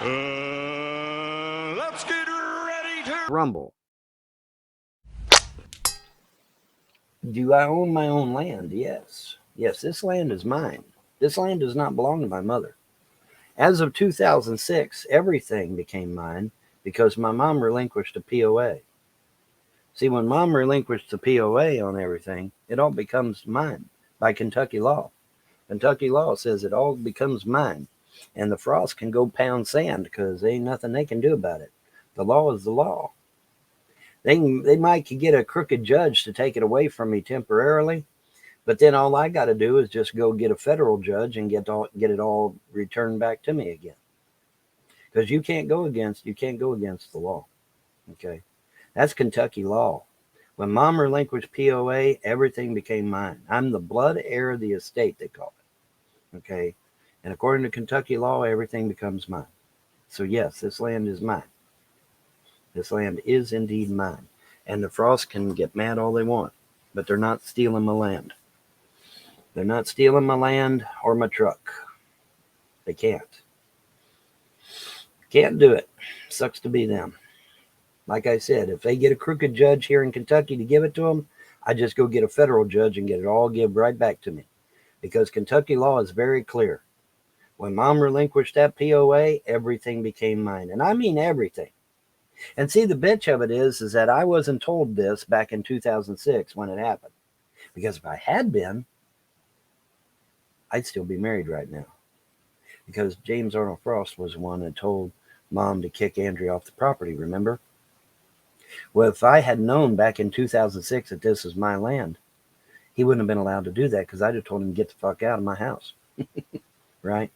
Let's get ready to rumble. Do I own my own land? Yes. Yes, this land is mine. This land does not belong to my mother. As of 2006, everything became mine because my mom relinquished a POA. See, when mom relinquished the POA on everything, it all becomes mine by Kentucky law. Kentucky law says it all becomes mine. And the Frost can go pound sand because there ain't nothing they can do about it. The law is the law. They might get a crooked judge to take it away from me temporarily, but then all I got to do is just go get a federal judge and get it all returned back to me again. Because you can't go against the law. Okay, that's Kentucky law. When mom relinquished POA, everything became mine. I'm the blood heir of the estate, they call it. Okay, and according to Kentucky law, everything becomes mine. So yes, this land is mine. This land is indeed mine. And the Frost can get mad all they want, but they're not stealing my land. They're not stealing my land or my truck. They can't. Can't do it. Sucks to be them. Like I said, if they get a crooked judge here in Kentucky to give it to them, I just go get a federal judge and get it all give right back to me. Because Kentucky law is very clear. When mom relinquished that POA, everything became mine. And I mean everything. And see, the bitch of it is that I wasn't told this back in 2006 when it happened. Because if I had been, I'd still be married right now. Because James Arnold Frost was the one that told mom to kick Andrea off the property, remember? Well, if I had known back in 2006 that this was my land, he wouldn't have been allowed to do that because I'd have told him to get the fuck out of my house. Right?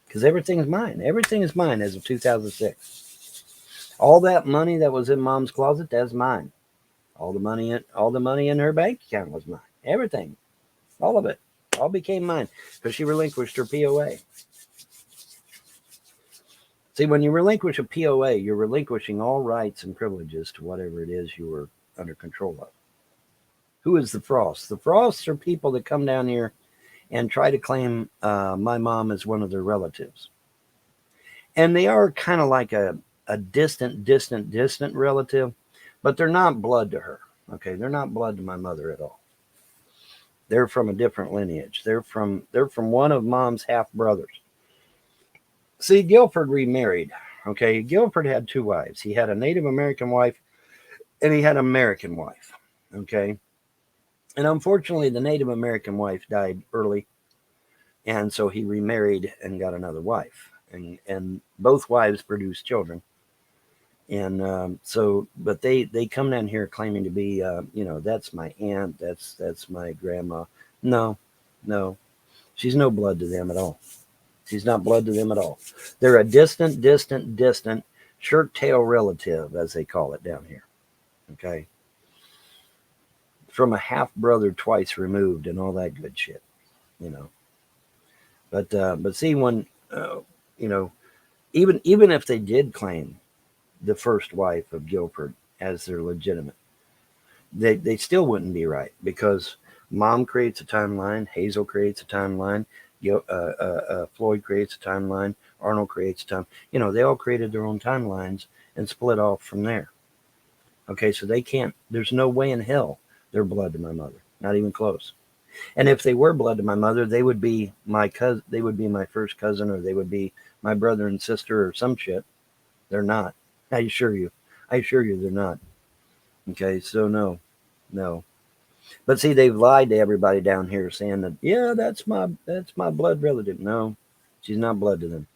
Because everything is mine. Everything is mine as of 2006. All that money that was in mom's closet, that's mine. All the money in her bank account was mine. Everything. All of it. All became mine because she relinquished her POA. See, when you relinquish a POA, you're relinquishing all rights and privileges to whatever it is you were under control of. Who is the Frosts? The Frosts are people that come down here and try to claim my mom as one of their relatives. And they are kind of like a distant relative, but they're not blood to her. Okay, they're not blood to my mother at all. They're from a different lineage. They're from one of mom's half brothers. See, Guilford remarried. Okay, Guilford had two wives. He had a Native American wife and he had an American wife. Okay, and unfortunately, the Native American wife died early, and so he remarried and got another wife. And both wives produced children. And but they come down here claiming to be, that's my aunt, that's my grandma. No, she's no blood to them at all. She's not blood to them at all. They're a distant shirt tail relative, as they call it down here. Okay, from a half brother twice removed and all that good shit, But see, when even if they did claim the first wife of Guilford as their legitimate, they still wouldn't be right because mom creates a timeline, Hazel creates a timeline, Floyd creates a timeline, Arnold creates a time. They all created their own timelines and split off from there. Okay, so they can't. There's no way in hell they're blood to my mother, not even close. And if they were blood to my mother, they would be my cousin. They would be my first cousin, or they would be my brother and sister, or some shit. They're not. I assure you, they're not. Okay, so no. But see, they've lied to everybody down here, saying that that's my blood relative. No, she's not blood to them.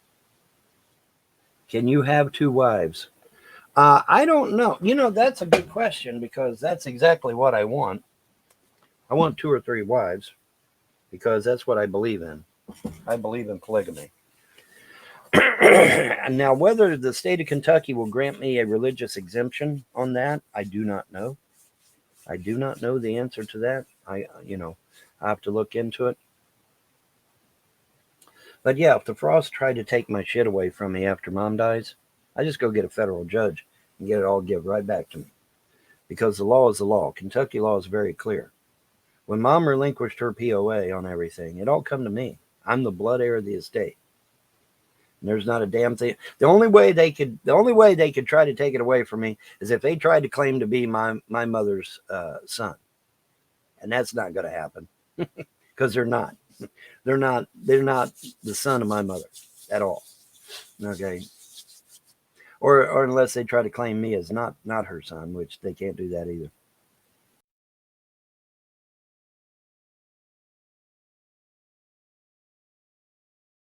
Can you have two wives? I don't know. That's a good question because that's exactly what I want. I want 2 or 3 wives because that's what I believe in. I believe in polygamy. Now, whether the state of Kentucky will grant me a religious exemption on that, I do not know. I do not know the answer to that. I have to look into it. But yeah, if the Frost tried to take my shit away from me after mom dies, I just go get a federal judge and get it all give right back to me. Because the law is the law. Kentucky law is very clear. When mom relinquished her POA on everything, it all come to me. I'm the blood heir of the estate. There's not a damn thing. The only way they could try to take it away from me is if they tried to claim to be my mother's son, and that's not going to happen because they're not. They're not the son of my mother at all. Okay. Or unless they try to claim me as not her son, which they can't do that either.